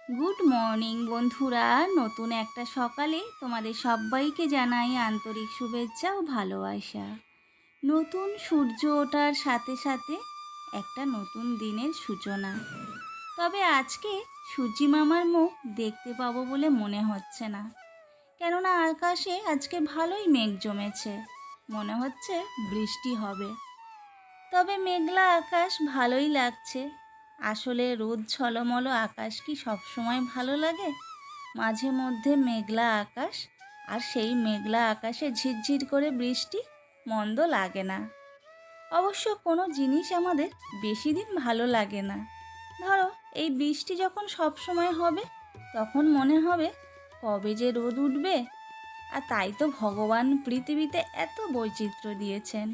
Good morning বন্ধুরা, নতুন একটা সকালে তোমাদের সবাইকে জানাই আন্তরিক শুভেচ্ছা ও ভালোবাসা। নতুন সূর্য ওঠার সাথে সাথে একটা নতুন দিনের সূচনা। তবে আজকে সূর্যি মামার মুখ দেখতে পাবো বলে মনে হচ্ছে না, কেননা আকাশে আজকে ভালোই মেঘ জমেছে। মনে হচ্ছে বৃষ্টি হবে। তবে মেঘলা আকাশ ভালোই লাগছে। আসলে রোদ ঝলমলো আকাশ কি সবসময় ভালো লাগে? মাঝে মধ্যে মেঘলা আকাশ, আর সেই মেঘলা আকাশে ঝিরঝির করে বৃষ্টি মন্দ লাগে না। অবশ্য কোনো জিনিস আমাদের বেশি দিন ভালো লাগে না। ধরো, এই বৃষ্টি যখন সব সময় হবে, তখন মনে হবে কবে যে রোদ উঠবে। আর তাই তো ভগবান পৃথিবীতে এত বৈচিত্র্য দিয়েছেন।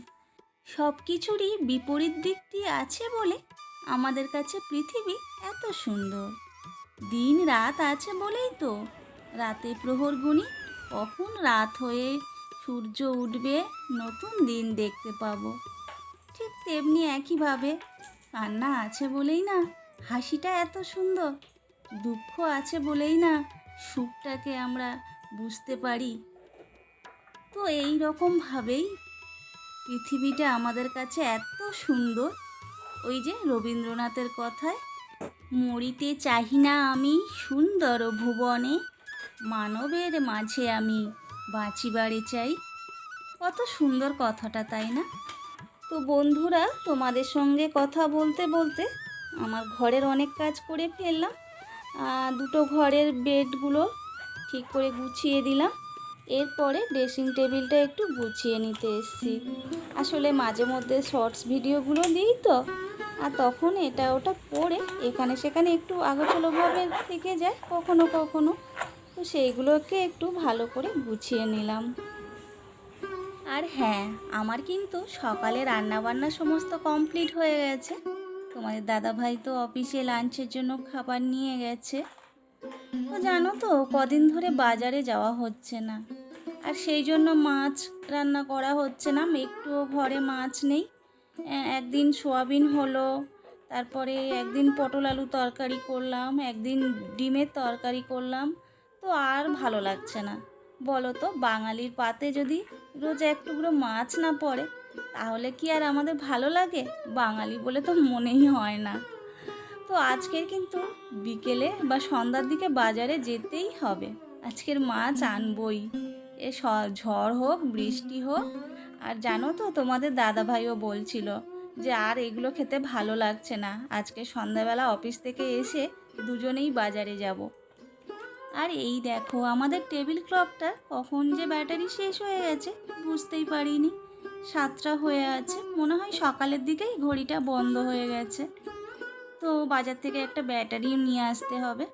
সব কিছুরই বিপরীত দিকটি আছে বলে আমাদের কাছে পৃথিবী এত সুন্দর। দিন রাত আছে বলেই তো রাতে প্রহর গুনি, কখন রাত হয়ে সূর্য উঠবে, নতুন দিন দেখতে পাবো। ঠিক তেমনি একইভাবে কান্না আছে বলেই না হাসিটা এত সুন্দর, দুঃখ আছে বলেই না সুখটাকে আমরা বুঝতে পারি। তো এই রকমভাবেই পৃথিবীটা আমাদের কাছে এত সুন্দর। ওই যে রবীন্দ্রনাথের কথায়, মরিতে চাহি না আমি সুন্দর ভুবনে, মানবের মাঝে আমি বাঁচিবারে চাই। কত সুন্দর কথাটা, তাই না? তো বন্ধুরা, তোমাদের সঙ্গে কথা বলতে বলতে আমার ঘরের অনেক কাজ করে ফেললাম। দুটো ঘরের বেডগুলো ঠিক করে গুছিয়ে দিলাম। এরপরে ড্রেসিং টেবিলটা একটু গুছিয়ে নিতে এসেছি। আসলে মাঝে মধ্যে শর্টস ভিডিওগুলো দিই তো, আর তখন এটা ওটা করে এখানে সেখানে একটু আগোছালোভাবে থেকে যায় কখনো কখনো। তো সেইগুলোকে একটু ভালো করে গুছিয়ে নিলাম। আর হ্যাঁ, আমার কিন্তু সকালে রান্নাবান্না সমস্ত কমপ্লিট হয়ে গেছে। তোমাদের দাদাভাই তো অফিসে লাঞ্চের জন্য খাবার নিয়ে গেছে। তো জানো তো, কদিন ধরে বাজারে যাওয়া হচ্ছে না, আর সেই জন্য মাছ রান্না করা হচ্ছে না। একটুও ঘরে মাছ নেই। একদিন সোয়াবিন হলো, তারপরে একদিন পটল আলু তরকারি করলাম, একদিন ডিমের তরকারি করলাম। তো আর ভালো লাগছে না। বলো তো, বাঙালির পাতে যদি রোজ এক টুকরো মাছ না পড়ে, তাহলে কি আর আমাদের ভালো লাগে? বাঙালি বলে তো মনেই হয় না। তো আজকের কিন্তু বিকেলে বা সন্ধ্যার দিকে বাজারে যেতেই হবে। আজকের মাছ আনবই, ঝড় হোক বৃষ্টি হোক। আর জানো তো, তোমাদের দাদাভাইও বলছিল যে আর এগুলো খেতে ভালো লাগছে না, আজকে সন্ধ্যাবেলা অফিস থেকে এসে দুজনেই বাজারে যাব। আর এই দেখো, আমাদের টেবিল ক্লকটা কখন যে ব্যাটারি শেষ হয়ে গেছে বুঝতেই পারিনি। 7টা হয়ে আছে, মনে হয় সকালের দিকেই ঘড়িটা বন্ধ হয়ে গেছে। তো বাজার থেকে একটা ব্যাটারিও নিয়ে আসতে হবে।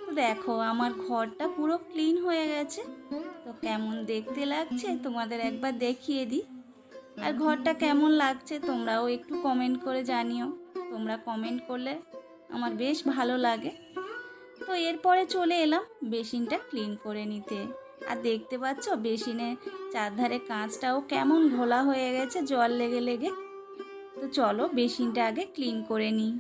তো দেখো, আমার ঘরটা পুরো ক্লিন হয়ে গেছে। তো কেমন দেখতে লাগছে তোমাদের একবার দেখিয়ে দিই। আর ঘরটা কেমন লাগছে তোমরাও একটু কমেন্ট করে জানিও। তোমরা কমেন্ট করলে আমার বেশ ভালো লাগে। তো এরপরে চলে এলাম বেসিনটা ক্লিন করে নিতে। আর দেখতে পাচ্ছ বেসিনের চারধারে কাঁচটাও কেমন ঘোলা হয়ে গেছে জল লেগে লেগে। তো চলো বেসিনটা আগে ক্লিন করে নিই।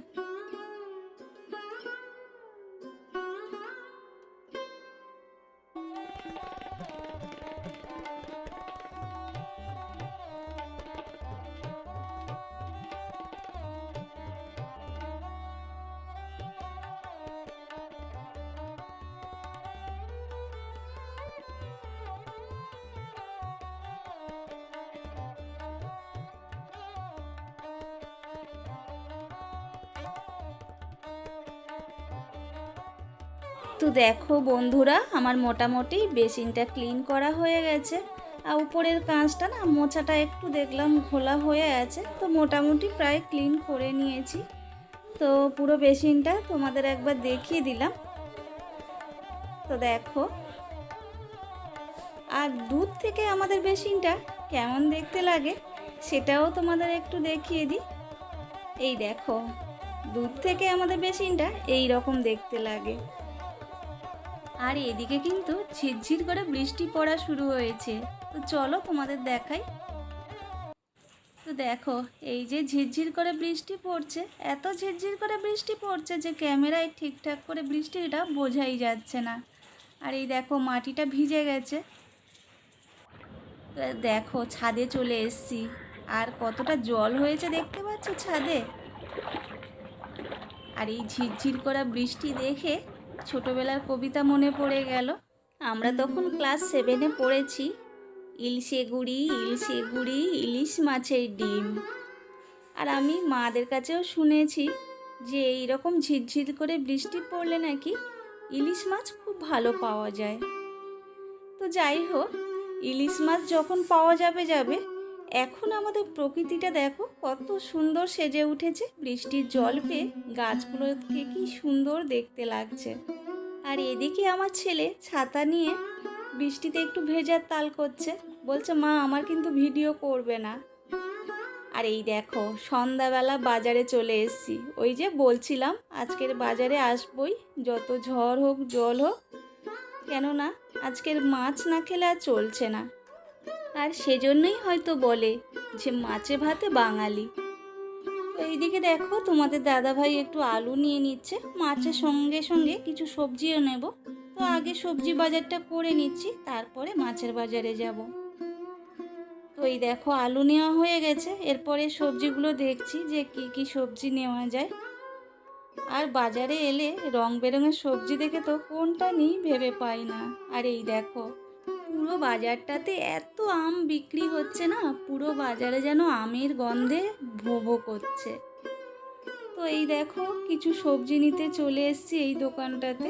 তো দেখো বন্ধুরা, আমার মোটামুটি বেসিনটা ক্লিন করা হয়ে গেছে। আর উপরের কাঁচটা না, মোছাটা একটু দেখলাম ঘোলা হয়ে আছে। তো মোটামুটি প্রায় ক্লিন করে নিয়েছি। তো পুরো বেসিনটা তোমাদের একবার দেখিয়ে দিলাম। তো দেখো, আর দূর থেকে আমাদের বেসিনটা কেমন দেখতে লাগে সেটাও তোমাদের একটু দেখিয়ে দিই। এই দেখো, দূর থেকে আমাদের বেসিনটা এই রকম দেখতে লাগে। আর এদিকে কিন্তু ঝিরঝির করে বৃষ্টি পড়া শুরু হয়েছে। তো চলো তোমাদের দেখাই। তো দেখো এই যে ঝিরঝির করে বৃষ্টি পড়ছে, এত ঝিরঝির করে বৃষ্টি পড়ছে যে ক্যামেরায় ঠিকঠাক করে বৃষ্টিটা বোঝাই যাচ্ছে না। আর এই দেখো মাটিটা ভিজে গেছে। তো দেখো ছাদে চলে এসেছি, আর কতটা জল হয়েছে দেখতে পাচ্ছ ছাদে। আর এই ঝিরঝির করা বৃষ্টি দেখে ছোটবেলার কবিতা মনে পড়ে গেল। আমরা তখন ক্লাস 7-এ পড়েছি, ইলশে গুড়ি ইলশে গুড়ি ইলিশ মাছের ডিম। আর আমি মাদের কাছেও শুনেছি যে এইরকম ঝিরঝির করে বৃষ্টি পড়লে নাকি ইলিশ মাছ খুব ভালো পাওয়া যায়। তো যাই হোক, ইলিশ মাছ যখন পাওয়া যাবে এখন আমাদের প্রকৃতিটা দেখো কত সুন্দর সেজে উঠেছে। বৃষ্টির জল পেয়ে গাছগুলোকে কি সুন্দর দেখতে লাগছে। আর এদিকে আমার ছেলে ছাতা নিয়ে বৃষ্টিতে একটু ভেজার তাল করছে, বলছে মা আমার কিন্তু ভিডিও করবে না। আর এই দেখো সন্ধ্যাবেলা বাজারে চলে এসেছি। ওই যে বলছিলাম আজকের বাজারে আসবই, যত ঝড় হোক জল হোক, কেননা আজকের মাছ না খেলে আর চলছে না। আর সেজন্যই হয়তো বলে যে মাছে ভাতে বাঙালি। তো এইদিকে দেখো তোমাদের দাদাভাই একটু আলু নিয়ে নিচ্ছে, মাছের সঙ্গে সঙ্গে কিছু সবজিও নেব। তো আগে সবজি বাজারটা করে নিচ্ছি, তারপরে মাছের বাজারে যাব। তো এই দেখো আলু নেওয়া হয়ে গেছে, এরপরে সবজিগুলো দেখছি যে কি কি সবজি নেওয়া যায়। আর বাজারে এলে রং বেরঙের সবজি দেখে তো কোনটা নিই ভেবে পাই না। আর এই দেখো পুরো বাজারটাতে এত আম বিক্রি হচ্ছে না, পুরো বাজারে যেন আমের গন্ধে ভো ভো করছে। তো এই দেখো কিছু সবজি নিতে চলে এসেছি এই দোকানটাতে।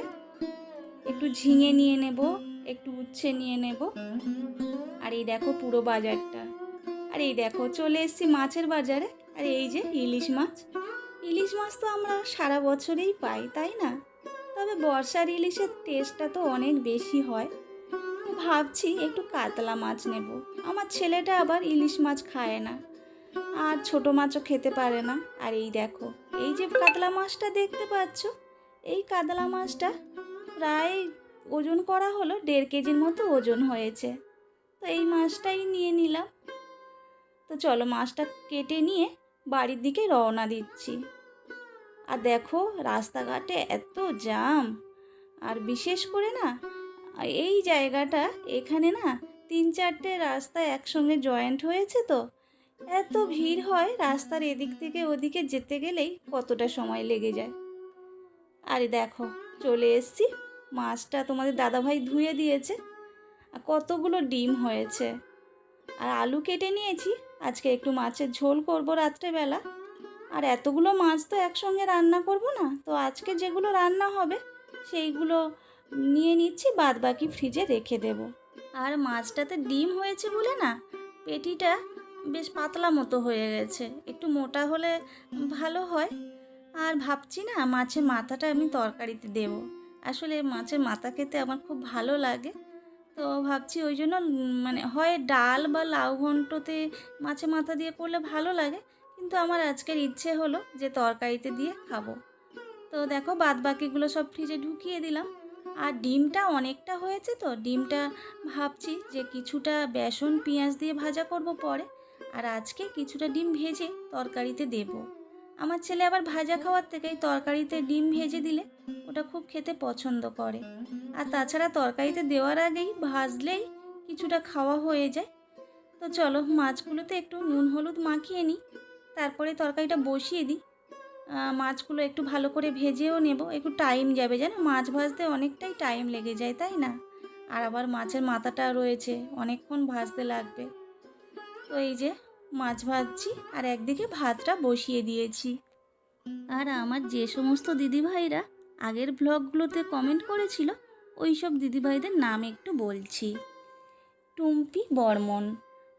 একটু ঝিঙে নিয়ে নেব, একটু উচ্ছে নিয়ে নেব। আর এই দেখো পুরো বাজারটা। আর এই দেখো চলে এসেছি মাছের বাজারে। আর এই যে ইলিশ মাছ। ইলিশ মাছ তো আমরা সারা বছরেই পাই, তাই না? তবে বর্ষার ইলিশের টেস্টটা তো অনেক বেশি হয়। ভাবছি একটু কাতলা মাছ নেব। আমার ছেলেটা আবার ইলিশ মাছ খায় না, আর ছোট মাছও খেতে পারে না। আর এই দেখো এই যে কাতলা মাছটা দেখতে পাচ্ছ, এই কাতলা মাছটা প্রায় ওজন করা হলো 1.5 কেজির মতো ওজন হয়েছে। তো এই মাছটাই নিয়ে নিলাম। তো চলো মাছটা কেটে নিয়ে বাড়ির দিকে রওনা দিচ্ছি। আর দেখো রাস্তাঘাটে এত জ্যাম, আর বিশেষ করে না এই জায়গাটা, এখানে না 3-4টে রাস্তা একসঙ্গে জয়েন্ট হয়েছে, তো এত ভিড় হয় রাস্তার এদিক থেকে ওদিকে যেতে গেলেই কতটা সময় লেগে যায়। আর দেখো চলে এসছি, মাছটা তোমাদের দাদাভাই ধুয়ে দিয়েছে। আর কতগুলো ডিম হয়েছে। আর আলু কেটে নিয়েছি, আজকে একটু মাছের ঝোল করব রাত্রেবেলা। আর এতগুলো মাছ তো একসঙ্গে রান্না করব না, তো আজকে যেগুলো রান্না হবে সেইগুলো নিয়ে নিচ্ছি, বাদ বাকি ফ্রিজে রেখে দেব। আর মাছটাতে ডিম হয়েছে বলে না পেটিটা বেশ পাতলা মতো হয়ে গেছে, একটু মোটা হলে ভালো হয়। আর ভাবছি না মাছের মাথাটা আমি তরকারিতে দেব। আসলে মাছের মাথা খেতে আমার খুব ভালো লাগে। তো ভাবছি ওই জন্য মানে হয় ডাল বা লাউ ঘন্টতে মাছের মাথা দিয়ে করলে ভালো লাগে, কিন্তু আমার আজকের ইচ্ছে হলো যে তরকারিতে দিয়ে খাবো। তো দেখো বাদ বাকিগুলো সব ফ্রিজে ঢুকিয়ে দিলাম। আর ডিমটা অনেকটা হয়েছে, তো ডিমটা ভাবছি যে কিছুটা বেসন পেঁয়াজ দিয়ে ভাজা করব পরে, আর আজকে কিছুটা ডিম ভেজে তরকারিতে দেব। আমার ছেলে আবার ভাজা খাওয়ার থেকে তরকারিতে ডিম ভেজে দিলে ওটা খুব খেতে পছন্দ করে। আর তাছাড়া তরকারিতে দেওয়ার আগেই ভাজলেই কিছুটা খাওয়া হয়ে যায়। তো চলো মাছগুলোতে একটু নুন হলুদ মাখিয়ে নিই, তারপরে তরকারিটা বসিয়ে দিই। মাছগুলো একটু ভালো করে ভেজেও নেব, একটু টাইম যাবে, জানো মাছ ভাজতে অনেকটাই টাইম লেগে যায়, তাই না? আর আবার মাছের মাথাটা রয়েছে, অনেকক্ষণ ভাজতে লাগবে। তো এই যে মাছ ভাজছি, আর একদিকে ভাতটা বসিয়ে দিয়েছি। আর আমার যে সমস্ত দিদিভাইরা আগের ব্লগগুলোতে কমেন্ট করেছিল, ওই সব দিদিভাইদের নাম একটু বলছি। টুম্পি বর্মন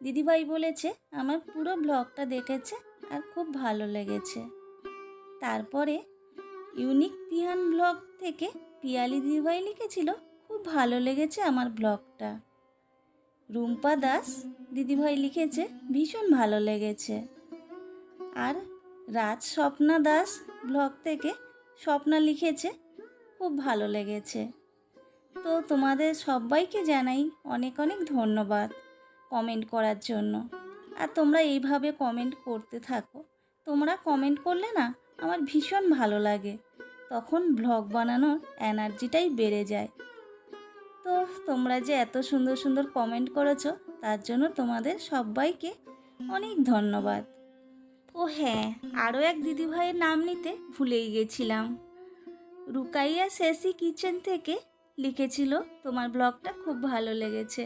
দিদিভাই বলেছে আমার পুরো ব্লগটা দেখেছে আর খুব ভালো লেগেছে। তারপরে ইউনিক পিয়ান ব্লগ থেকে পিয়ালি দিদিভাই লিখেছিল খুব ভালো লেগেছে আমার ব্লগটা। রুম্পা দাস দিদিভাই লিখেছে ভীষণ ভালো লেগেছে। আর রাজ স্বপ্না দাস ব্লগ থেকে স্বপ্না লিখেছে খুব ভালো লেগেছে। তো তোমাদের সবাইকে জানাই অনেক অনেক ধন্যবাদ কমেন্ট করার জন্য। আর তোমরা এইভাবে কমেন্ট করতে থাকো। তোমরা কমেন্ট করলে না আমার ভীষণ ভালো লাগে, তখন ব্লগ বানানোর এনার্জিটাই বেড়ে যায়। তো তোমরা যে এত সুন্দর সুন্দর কমেন্ট করেছো, তার জন্য তোমাদের সবাইকে অনেক ধন্যবাদ। ও হ্যাঁ, আরও এক দিদিভাইয়ের নাম নিতে ভুলেই গেছিলাম। রুকাইয়া শেসি কিচেন থেকে লিখেছিল তোমার ব্লগটা খুব ভালো লেগেছে।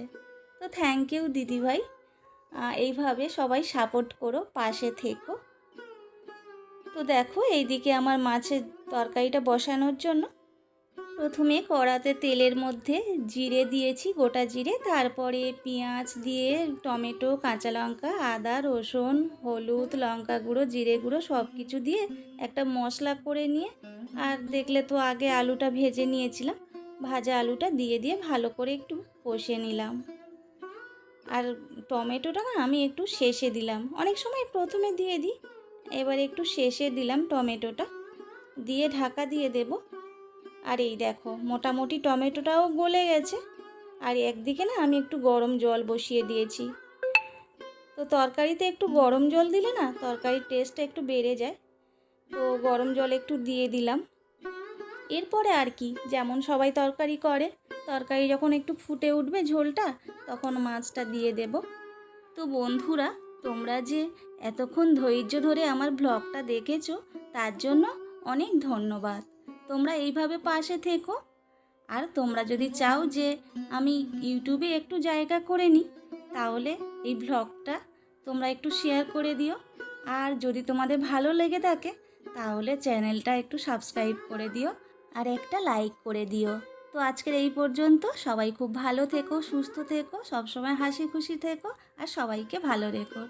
তো থ্যাংক ইউ দিদিভাই। এইভাবে সবাই সাপোর্ট করো, পাশে থেকো। তো দেখো এইদিকে আমার মাছের তরকারিটা বসানোর জন্য প্রথমে কড়াতে তেলের মধ্যে জিরে দিয়েছি, গোটা জিরে, তারপরে পেঁয়াজ দিয়ে টমেটো, কাঁচা লঙ্কা, আদা, রসুন, হলুদ, লঙ্কা গুঁড়ো, জিরে গুঁড়ো সব কিছু দিয়ে একটা মশলা করে নিয়ে, আর দেখলে তো আগে আলুটা ভেজে নিয়েছিলাম, ভাজা আলুটা দিয়ে ভালো করে একটু কষে নিলাম। আর টমেটোটা না আমি একটু শেষে দিলাম, অনেক সময় প্রথমে দিয়ে দিই, এবার একটু শেষে দিলাম টমেটোটা, দিয়ে ঢাকা দিয়ে দেব। আর এই দেখো মোটামুটি টমেটোটাও গলে গেছে। আর একদিকে না আমি একটু গরম জল বসিয়ে দিয়েছি। তো তরকারিতে একটু গরম জল দিলে না তরকারির টেস্টটা একটু বেড়ে যায়, তো গরম জল একটু দিয়ে দিলাম। এরপরে আর কি, যেমন সবাই তরকারি করে, তরকারি যখন একটু ফুটে উঠবে ঝোলটা, তখন মাছটা দিয়ে দেব। তো বন্ধুরা, তোমরা যে এতক্ষণ ধৈর্য ধরে আমার ব্লগটা দেখেছো, তার জন্য অনেক ধন্যবাদ। তোমরা এইভাবে পাশে থেকো। আর তোমরা যদি চাও যে আমি ইউটিউবে একটু জায়গা করে নিই, তাহলে এই ব্লগটা তোমরা একটু শেয়ার করে দিও। আর যদি তোমাদের ভালো লেগে থাকে, তাহলে চ্যানেলটা একটু সাবস্ক্রাইব করে দিও আর একটা লাইক করে দিও। তো আজকের এই পর্যন্ত। সবাই খুব ভালো থেকো, সুস্থ থেকো, সবসময় হাসি খুশি থেকো, আর সবাইকে ভালো রেখো।